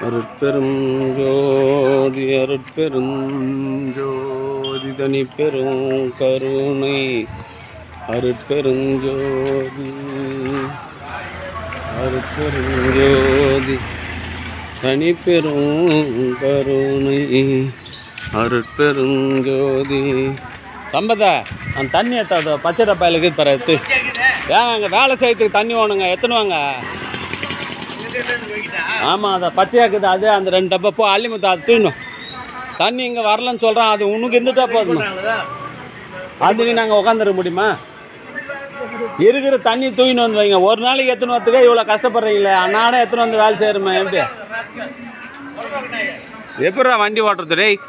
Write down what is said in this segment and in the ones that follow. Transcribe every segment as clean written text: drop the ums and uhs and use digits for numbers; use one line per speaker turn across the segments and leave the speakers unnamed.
அருட்பெரும் ஜோதி அருட்பெரும் ஜோதி தனி பெரும் கருணை அருட்பெரும் ஜோதி அருட்பெரும் ஜோதி தனி பெரும் கருணை அருட்பெரும் ஜோதி. சம்பதா அந்த தண்ணி எத்தாத பச்சை டப்பாயில் இருக்குது பாரு எத்து. ஏன் அங்கே வேலை செய்யறதுக்கு தண்ணி வேணுங்க எத்தனுவாங்க. ஆமாம் அதை பச்சையாக்குது அது அந்த 2 டப்பா போ அள்ளி முத்தா அது தூணும். தண்ணி இங்கே வரலன்னு சொல்கிறான் அது உனக்கு இருந்துட்டா போதும். அது நீ நாங்கள் உட்காந்துருக்க முடியுமா? இருக்கிற தண்ணி தூக்கின்னு வந்து வைங்க. ஒரு நாளைக்கு எத்தனை வரத்துக்கே இவ்வளோ கஷ்டப்படுறீங்களே அன்னாடம் எத்தனை வந்து வேலை செய்கிறோமா? எப்படா வண்டி ஓட்டுறது டேய்?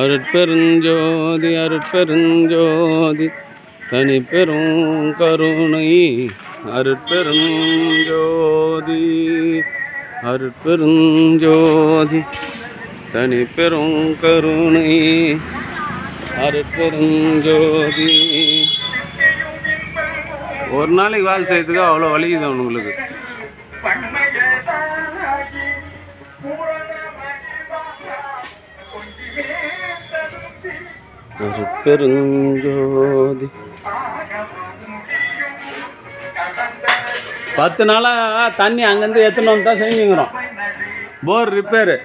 அருட்பெருஞ்சோதி அருட்பெருஞ்சோதி தனி பெரும் கருணை அருட்பெருஞ்சோதி அருட்பெருஞ்சோதி தனி பெரும் கருணை அருட்பெருஞ்சோதி. ஒரு நாளைக்கு வேலை செய்யறதுக்கு அவ்வளோ வலிக்குது உங்களுக்கு. அருட்பெருஞ்சோதி 10 நாளாக தண்ணி அங்கேருந்து எத்தனை வந்து தான் செஞ்சுக்கிறோம். போர் ரிப்பேரு.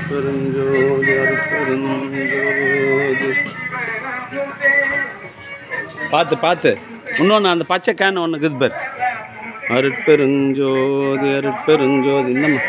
அருட்பெருஞ்சோதி அருட்பெருஞ்சோதி. பார்த்து இன்னொன்று அந்த பச்சை கேன் ஒன்று இருக்குது பாரு. அருட்பெருஞ்சோதி அருட்பெருஞ்சோதி. இன்னும்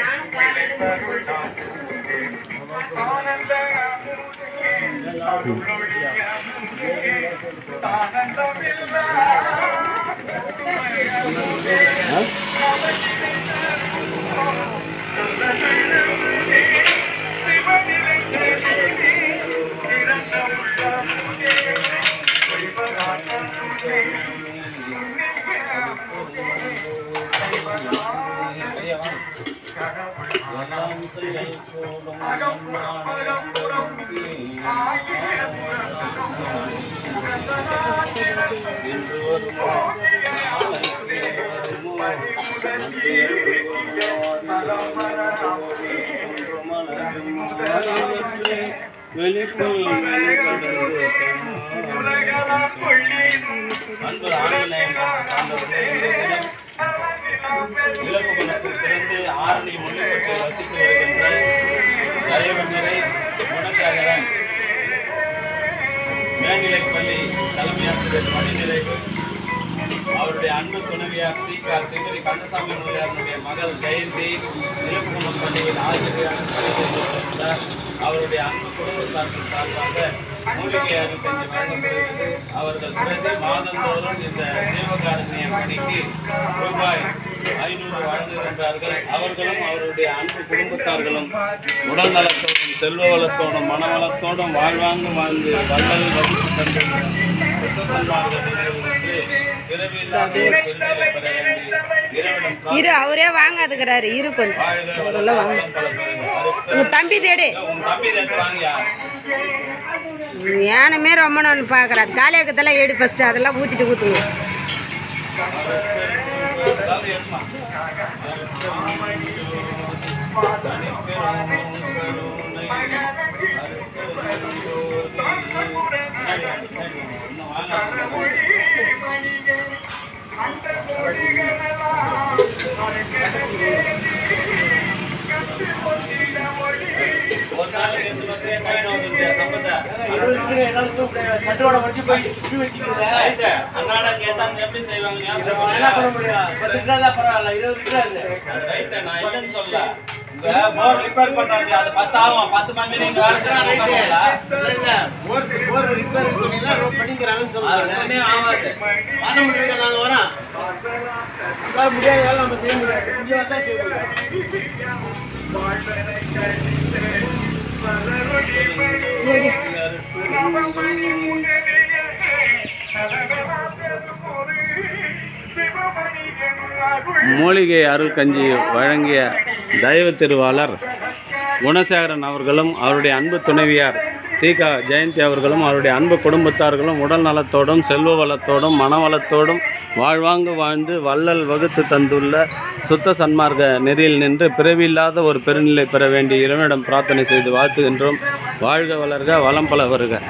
இலக்குணத்திலிருந்து ஆரணி மொழிபெற்று வசித்து வருகின்ற தயவநிறை குணசாகரன் மேல்நிலைப்பள்ளி தலைமையாசிரியர் பணிநிறைவு அவருடைய அன்பு துணைவியார் ஸ்ரீகா திமுரி கந்தசாமி முதலியாருடைய மகள் ஜெயந்தி இலக்குணம் பள்ளியில் ஆசிரியராக பணியாற்றியிருந்தார். அவருடைய அன்பு குடும்பத்தார்கள் சார்பாக மூலிகை அருள் செஞ்சு வழங்கப்படுகிறது. அவர்கள் பிரதி மாதந்தோறும் இந்த ஜீவகாருண்ய பணிக்கு ரூபாய் 500 வழங்குகின்றார்கள். அவர்களும் அவருடைய அன்பு குடும்பத்தார்களும் உடல் நலத்தோடும் செல்வ வளத்தோடும் மனவளத்தோடும் வாழ்வாங்கு வாழ்ந்து வள்ளல் வகுப்பு
இரு அவரே வாங்காதுக்கிறாரு. இரு கொஞ்சம் உங்க தம்பி தேடு. ஏனமே ரொம்ப நாள் பார்க்குறாரு. காலியாக்கத்தெல்லாம் எடு ஃபஸ்ட்டு அதெல்லாம் ஊற்றிட்டு ஊற்றுங்க.
ரிப்பேர் பண்றாங்க அது 10 ஆகும். 10 மணி நீங்க வேலை செய்யறீங்களா? இல்ல போர் ரிப்பேர் சொன்னீங்களா ரோட் பண்ணிங்கறாங்கன்னு சொல்றாங்க. ஒண்ணே ஆகாது. பாத முடியல நாங்க வரோம். உங்களால முடியாத வேலை நம்ம செய்ய முடியாது. இங்க வந்தா செய்வோம். மூலிகை அருள் கஞ்சி வழங்கிய தெய்வ திருவாளர் குணசேகரன் அவர்களும் அவருடைய அன்பு துணைவியார் தீகா ஜெயந்தி அவர்களும் அவருடைய அன்பு குடும்பத்தார்களும் உடல் நலத்தோடும் செல்வ வளத்தோடும் மனவளத்தோடும் வாழ்வாங்கு வாழ்ந்து வள்ளல் வகுத்து தந்துள்ள சுத்த சன்மார்க்க நெறியில் நின்று பிறவியில்லாத ஒரு பெருநிலை பெற வேண்டிய இறைவனிடம் பிரார்த்தனை செய்து வாழ்த்துகின்றோம். வாழ்க வளர்க வளம் பல வருக.